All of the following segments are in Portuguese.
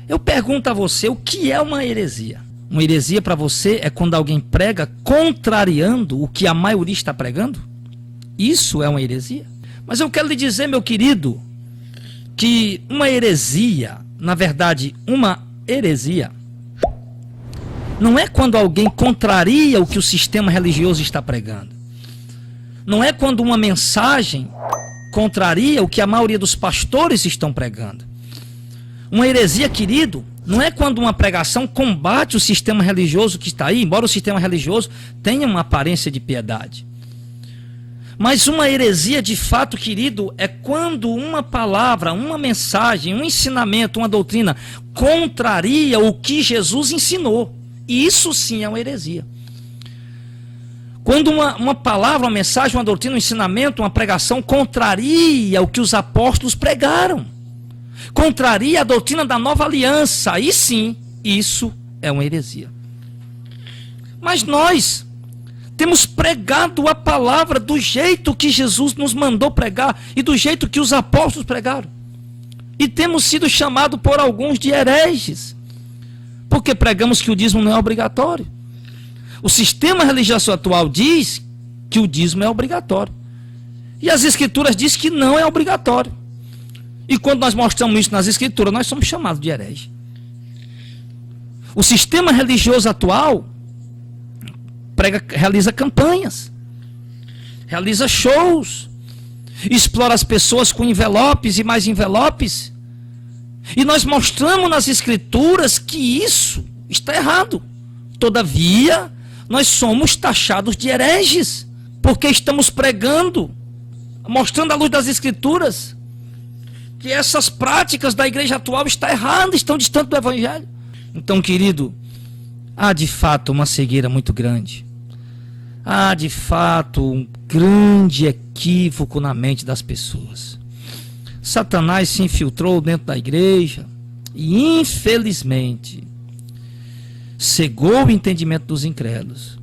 Eu pergunto a você, o que é uma heresia? Uma heresia para você é quando alguém prega contrariando o que a maioria está pregando? Isso é uma heresia? Mas eu quero lhe dizer, meu querido, que uma heresia, na verdade, uma heresia, não é quando alguém contraria o que o sistema religioso está pregando. Não é quando uma mensagem contraria o que a maioria dos pastores estão pregando. Uma heresia, querido, não é quando uma pregação combate o sistema religioso que está aí, embora o sistema religioso tenha uma aparência de piedade. Mas uma heresia de fato, querido, é quando uma palavra, uma mensagem, um ensinamento, uma doutrina contraria o que Jesus ensinou. E isso sim é uma heresia. Quando uma palavra, uma mensagem, uma doutrina, um ensinamento, uma pregação contraria o que os apóstolos pregaram, contraria a doutrina da nova aliança, aí sim, isso é uma heresia. Mas nós temos pregado a palavra do jeito que Jesus nos mandou pregar e do jeito que os apóstolos pregaram. E temos sido chamados por alguns de hereges, porque pregamos que o dízimo não é obrigatório. O sistema religioso atual diz que o dízimo é obrigatório. E as escrituras dizem que não é obrigatório. E quando nós mostramos isso nas escrituras, nós somos chamados de herege. O sistema religioso atual realiza campanhas, realiza shows, explora as pessoas com envelopes e mais envelopes. E nós mostramos nas escrituras que isso está errado. Todavia, nós somos taxados de hereges, porque estamos pregando, mostrando à luz das escrituras, que essas práticas da igreja atual estão erradas, estão distantes do evangelho. Então, querido, há de fato uma cegueira muito grande. Há de fato um grande equívoco na mente das pessoas. Satanás se infiltrou dentro da igreja e, infelizmente, cegou o entendimento dos incrédulos.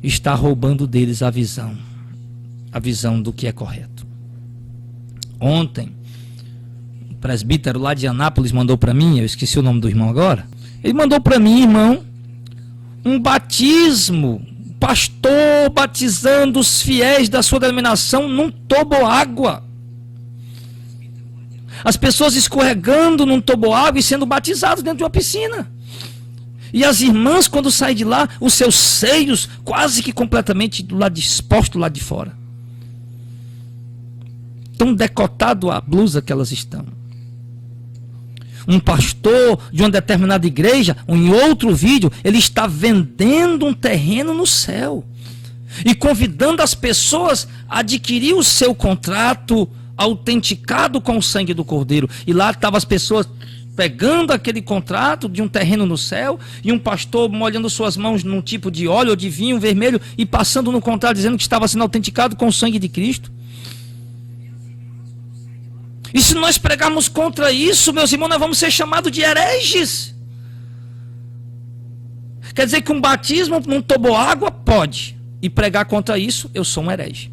Está roubando deles a visão do que é correto. Ontem, o presbítero lá de Anápolis mandou para mim, eu esqueci o nome do irmão agora, ele mandou para mim, irmão, um batismo, pastor batizando os fiéis da sua denominação num toboágua. As pessoas escorregando num toboágua e sendo batizados dentro de uma piscina. E as irmãs, quando saem de lá, os seus seios quase que completamente expostos do lado de fora. Tão decotado a blusa que elas estão. Um pastor de uma determinada igreja, em outro vídeo, ele está vendendo um terreno no céu. E convidando as pessoas a adquirir o seu contrato autenticado com o sangue do Cordeiro. E lá estavam as pessoas pegando aquele contrato de um terreno no céu, e um pastor molhando suas mãos num tipo de óleo ou de vinho vermelho e passando no contrato dizendo que estava sendo autenticado com o sangue de Cristo. E se nós pregarmos contra isso, meus irmãos, nós vamos ser chamados de hereges. Quer dizer que um batismo num toboágua pode, e pregar contra isso, eu sou um herege.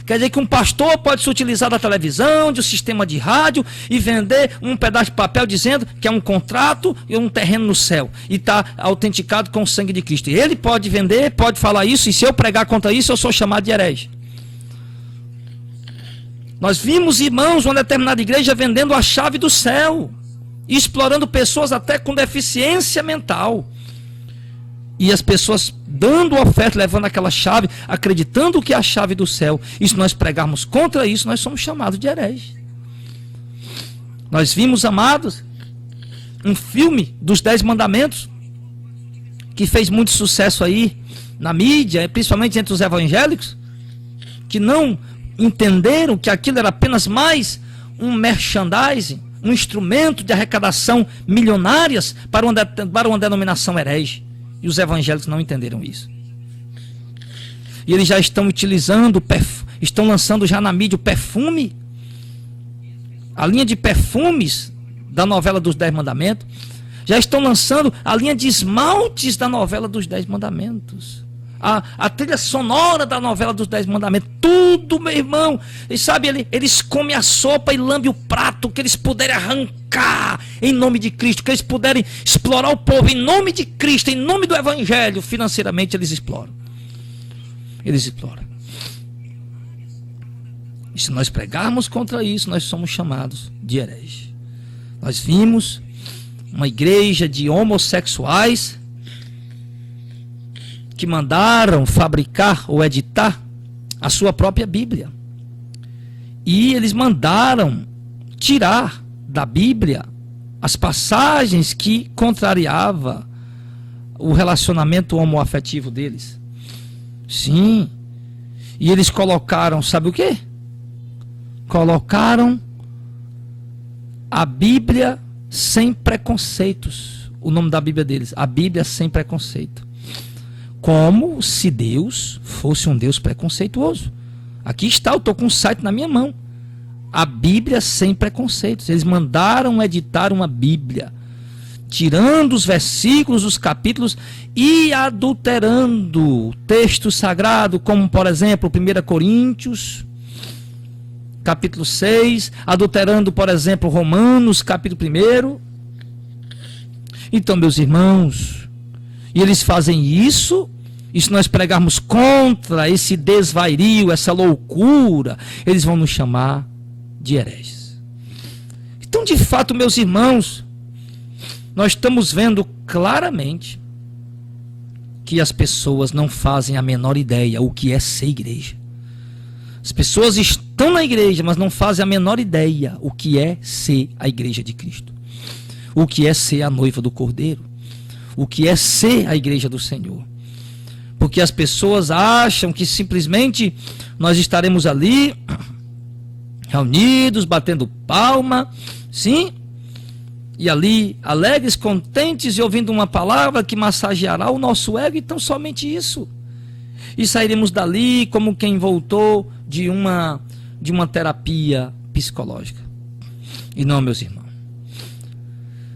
Quer dizer que um pastor pode se utilizar da televisão, de um sistema de rádio e vender um pedaço de papel dizendo que é um contrato e um terreno no céu e está autenticado com o sangue de Cristo. E ele pode vender, pode falar isso, e se eu pregar contra isso, eu sou chamado de herege. Nós vimos irmãos, uma determinada igreja vendendo a chave do céu e explorando pessoas até com deficiência mental. E as pessoas dando oferta, levando aquela chave, acreditando que é a chave do céu. E se nós pregarmos contra isso, nós somos chamados de hereges. Nós vimos, amados, um filme dos 10 mandamentos, que fez muito sucesso aí na mídia, principalmente entre os evangélicos, que não entenderam que aquilo era apenas mais um merchandising, um instrumento de arrecadação milionárias para uma denominação herege. E os evangélicos não entenderam isso. E eles já estão utilizando, estão lançando já na mídia o perfume, a linha de perfumes da novela dos 10 mandamentos. Já estão lançando a linha de esmaltes da novela dos 10 mandamentos. a trilha sonora da novela dos 10 mandamentos, tudo, meu irmão. E sabe, eles comem a sopa e lambem o prato, que eles puderem arrancar em nome de Cristo, que eles puderem explorar o povo em nome de Cristo, em nome do Evangelho, financeiramente eles exploram. Eles exploram. E se nós pregarmos contra isso, nós somos chamados de hereges. Nós vimos uma igreja de homossexuais que mandaram fabricar ou editar a sua própria Bíblia. E eles mandaram tirar da Bíblia as passagens que contrariava o relacionamento homoafetivo deles. Sim. E eles colocaram, sabe o quê? Colocaram a Bíblia sem preconceitos. O nome da Bíblia deles, a Bíblia sem preconceito. Como se Deus fosse um Deus preconceituoso. Aqui está, eu estou com um site na minha mão. A Bíblia sem preconceitos. Eles mandaram editar uma Bíblia, tirando os versículos, os capítulos e adulterando o texto sagrado, como por exemplo 1 Coríntios, capítulo 6, adulterando por exemplo Romanos, capítulo 1. Então, meus irmãos, e eles fazem isso, e se nós pregarmos contra esse desvario, essa loucura, eles vão nos chamar de hereges. Então, de fato, meus irmãos, nós estamos vendo claramente que as pessoas não fazem a menor ideia o que é ser igreja. As pessoas estão na igreja, mas não fazem a menor ideia o que é ser a igreja de Cristo. O que é ser a noiva do Cordeiro. O que é ser a igreja do Senhor. Porque as pessoas acham que simplesmente nós estaremos ali reunidos, batendo palma, sim, e ali alegres, contentes e ouvindo uma palavra que massageará o nosso ego, então somente isso. E sairemos dali como quem voltou de uma terapia psicológica. E não, meus irmãos,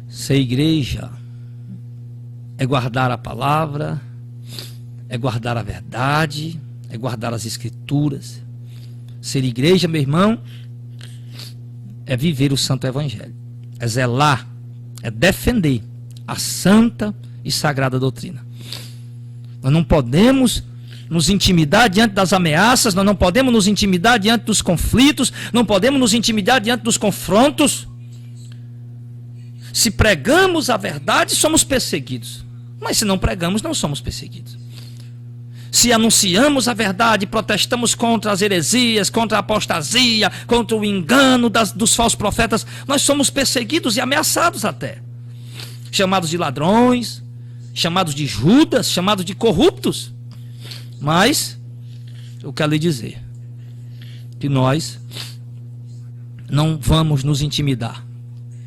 ser igreja é guardar a palavra, é guardar a verdade, é guardar as escrituras. Ser igreja, meu irmão, é viver o santo evangelho, é zelar, é defender a santa e sagrada doutrina. Nós não podemos nos intimidar diante das ameaças, nós não podemos nos intimidar diante dos conflitos, não podemos nos intimidar diante dos confrontos. Se pregamos a verdade, somos perseguidos, mas se não pregamos, não somos perseguidos. Se anunciamos a verdade, protestamos contra as heresias, contra a apostasia, contra o engano dos falsos profetas, nós somos perseguidos e ameaçados até. Chamados de ladrões, chamados de Judas, chamados de corruptos. Mas, eu quero lhe dizer que nós não vamos nos intimidar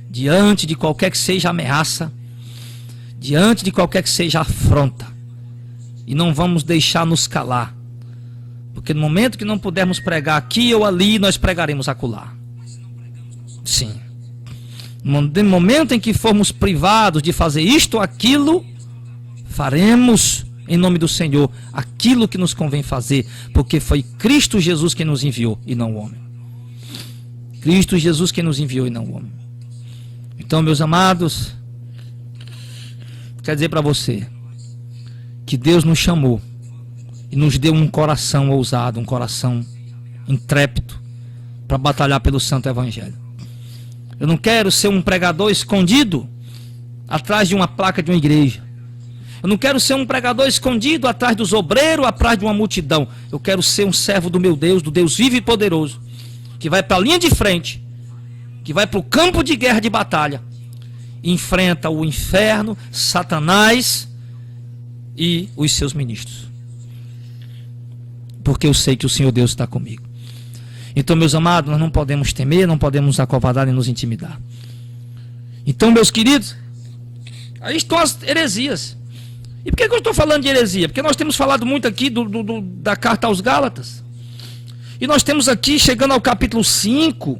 diante de qualquer que seja ameaça, diante de qualquer que seja afronta. E não vamos deixar nos calar. Porque no momento que não pudermos pregar aqui ou ali, nós pregaremos acolá. Sim. No momento em que formos privados de fazer isto ou aquilo, faremos em nome do Senhor aquilo que nos convém fazer. Porque foi Cristo Jesus quem nos enviou e não o homem. Cristo Jesus quem nos enviou e não o homem. Então, meus amados, quero dizer para você que Deus nos chamou e nos deu um coração ousado, um coração intrépido para batalhar pelo santo evangelho. Eu não quero ser um pregador escondido atrás de uma placa de uma igreja. Eu não quero ser um pregador escondido atrás dos obreiros, atrás de uma multidão. Eu quero ser um servo do meu Deus, do Deus vivo e poderoso, que vai para a linha de frente, que vai para o campo de guerra, de batalha, e enfrenta o inferno, Satanás e os seus ministros. Porque eu sei que o Senhor Deus está comigo. Então, meus amados, nós não podemos temer, não podemos nos acovardar e nos intimidar. Então, meus queridos, aí estão as heresias. E por que eu estou falando de heresia? Porque nós temos falado muito aqui da carta aos Gálatas. E nós temos aqui, chegando ao capítulo 5,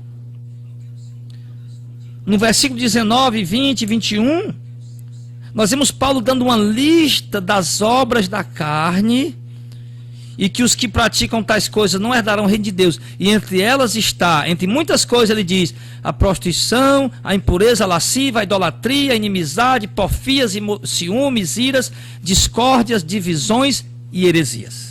no versículo 19, 20 e 21, nós vemos Paulo dando uma lista das obras da carne e que os que praticam tais coisas não herdarão o reino de Deus. E entre elas está, entre muitas coisas, ele diz, a prostituição, a impureza, a lascívia, a idolatria, a inimizade, porfias, ciúmes, iras, discórdias, divisões e heresias.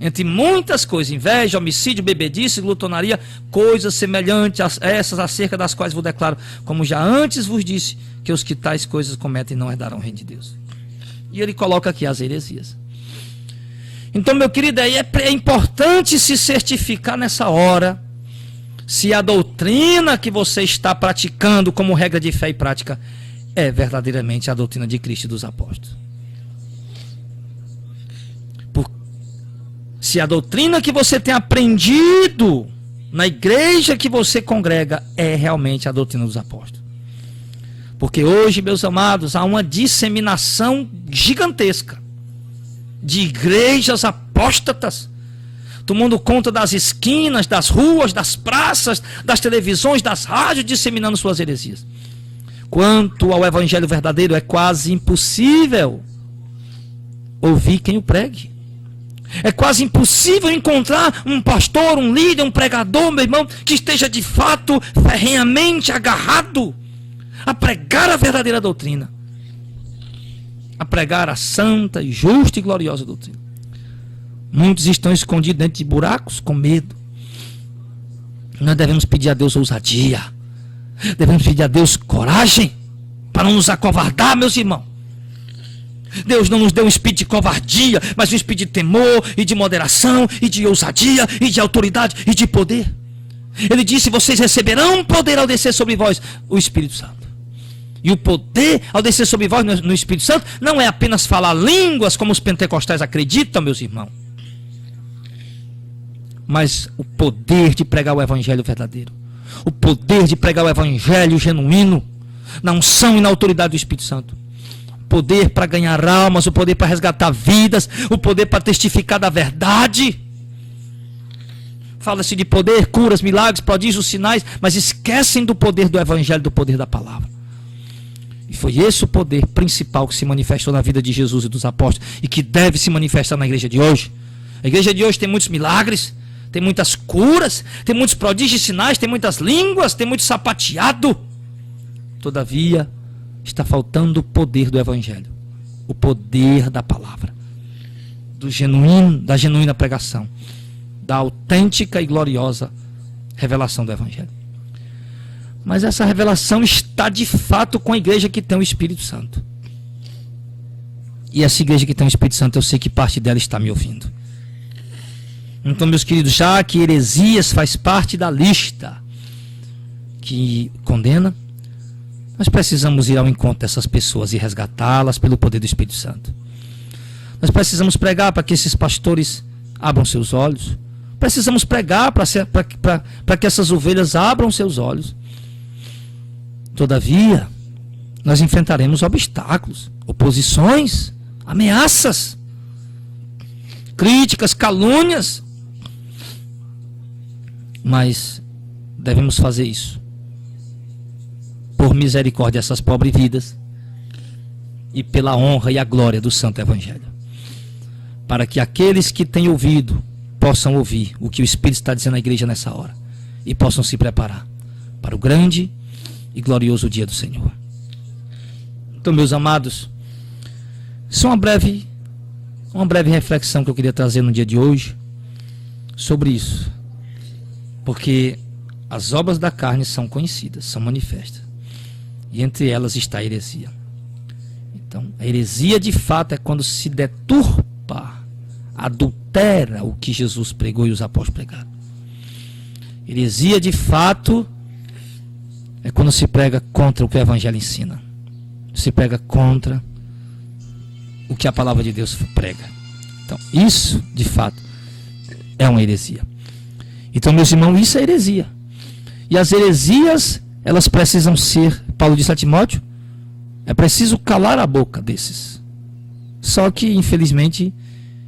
Entre muitas coisas, inveja, homicídio, bebedice, glutonaria, coisas semelhantes a essas, acerca das quais vos declaro, como já antes vos disse, que os que tais coisas cometem não herdarão o reino de Deus. E ele coloca aqui as heresias. Então, meu querido, aí é importante se certificar nessa hora se a doutrina que você está praticando como regra de fé e prática é verdadeiramente a doutrina de Cristo e dos apóstolos. Se a doutrina que você tem aprendido na igreja que você congrega é realmente a doutrina dos apóstolos. Porque hoje, meus amados, há uma disseminação gigantesca de igrejas apóstatas, tomando conta das esquinas, das ruas, das praças, das televisões, das rádios, disseminando suas heresias. Quanto ao evangelho verdadeiro, é quase impossível ouvir quem o pregue. É quase impossível encontrar um pastor, um líder, um pregador, meu irmão, que esteja de fato ferrenhamente agarrado a pregar a verdadeira doutrina, a pregar a santa, justa e gloriosa doutrina. Muitos estão escondidos dentro de buracos com medo. Nós devemos pedir a Deus ousadia, devemos pedir a Deus coragem para não nos acovardar, meus irmãos. Deus não nos deu um espírito de covardia, mas um espírito de temor e de moderação e de ousadia e de autoridade e de poder. Ele disse, vocês receberão poder ao descer sobre vós o Espírito Santo. E o poder ao descer sobre vós no Espírito Santo não é apenas falar línguas como os pentecostais acreditam, meus irmãos, mas o poder de pregar o evangelho verdadeiro, o poder de pregar o evangelho genuíno, na unção e na autoridade do Espírito Santo. Poder para ganhar almas, o poder para resgatar vidas, o poder para testificar da verdade. Fala-se de poder, curas, milagres, prodígios, sinais, mas esquecem do poder do evangelho, do poder da palavra. E foi esse o poder principal que se manifestou na vida de Jesus e dos apóstolos e que deve se manifestar na igreja de hoje. A igreja de hoje tem muitos milagres, tem muitas curas, tem muitos prodígios e sinais, tem muitas línguas, tem muito sapateado. Todavia, está faltando o poder do evangelho, o poder da palavra, da genuína pregação, da autêntica e gloriosa revelação do evangelho. Mas essa revelação está de fato com a igreja que tem o Espírito Santo. E essa igreja que tem o Espírito Santo, eu sei que parte dela está me ouvindo. Então, meus queridos, já que heresias faz parte da lista que condena, nós precisamos ir ao encontro dessas pessoas e resgatá-las pelo poder do Espírito Santo. Nós precisamos pregar para que esses pastores abram seus olhos. Precisamos pregar para que essas ovelhas abram seus olhos. Todavia, nós enfrentaremos obstáculos, oposições, ameaças, críticas, calúnias. Mas devemos fazer isso por misericórdia dessas pobres vidas e pela honra e a glória do Santo Evangelho, para que aqueles que têm ouvido possam ouvir o que o Espírito está dizendo à igreja nessa hora e possam se preparar para o grande e glorioso dia do Senhor. Então, meus amados, isso é uma breve reflexão que eu queria trazer no dia de hoje sobre isso, porque as obras da carne são conhecidas, são manifestas. E entre elas está a heresia. Então, a heresia de fato é quando se deturpa, adultera o que Jesus pregou e os apóstolos pregaram. Heresia de fato é quando se prega contra o que o Evangelho ensina. Se prega contra o que a palavra de Deus prega. Então, isso de fato é uma heresia. Então, meus irmãos, isso é heresia. E as heresias, elas precisam ser, Paulo disse a Timóteo, é preciso calar a boca desses. Só que, infelizmente,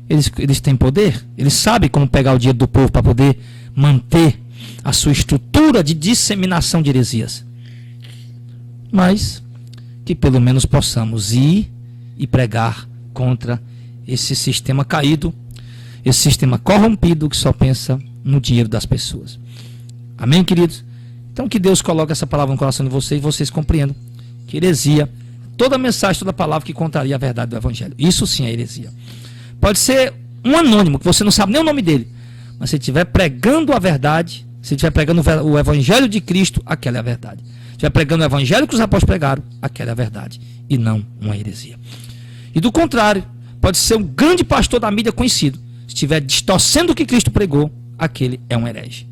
eles têm poder. Eles sabem como pegar o dinheiro do povo para poder manter a sua estrutura de disseminação de heresias. Mas que pelo menos possamos ir e pregar contra esse sistema caído esse sistema corrompido que só pensa no dinheiro das pessoas. Amém, queridos? Então que Deus coloque essa palavra no coração de vocês e vocês compreendam que heresia, toda mensagem, toda palavra que contraria a verdade do Evangelho. Isso sim é heresia. Pode ser um anônimo, que você não sabe nem o nome dele, mas se estiver pregando a verdade, se estiver pregando o Evangelho de Cristo, aquela é a verdade. Se estiver pregando o Evangelho que os apóstolos pregaram, aquela é a verdade, e não uma heresia. E do contrário, pode ser um grande pastor da mídia conhecido, se estiver distorcendo o que Cristo pregou, aquele é um herege.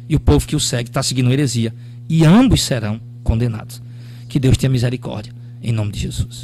E o povo que o segue está seguindo heresia, e ambos serão condenados. Que Deus tenha misericórdia, em nome de Jesus.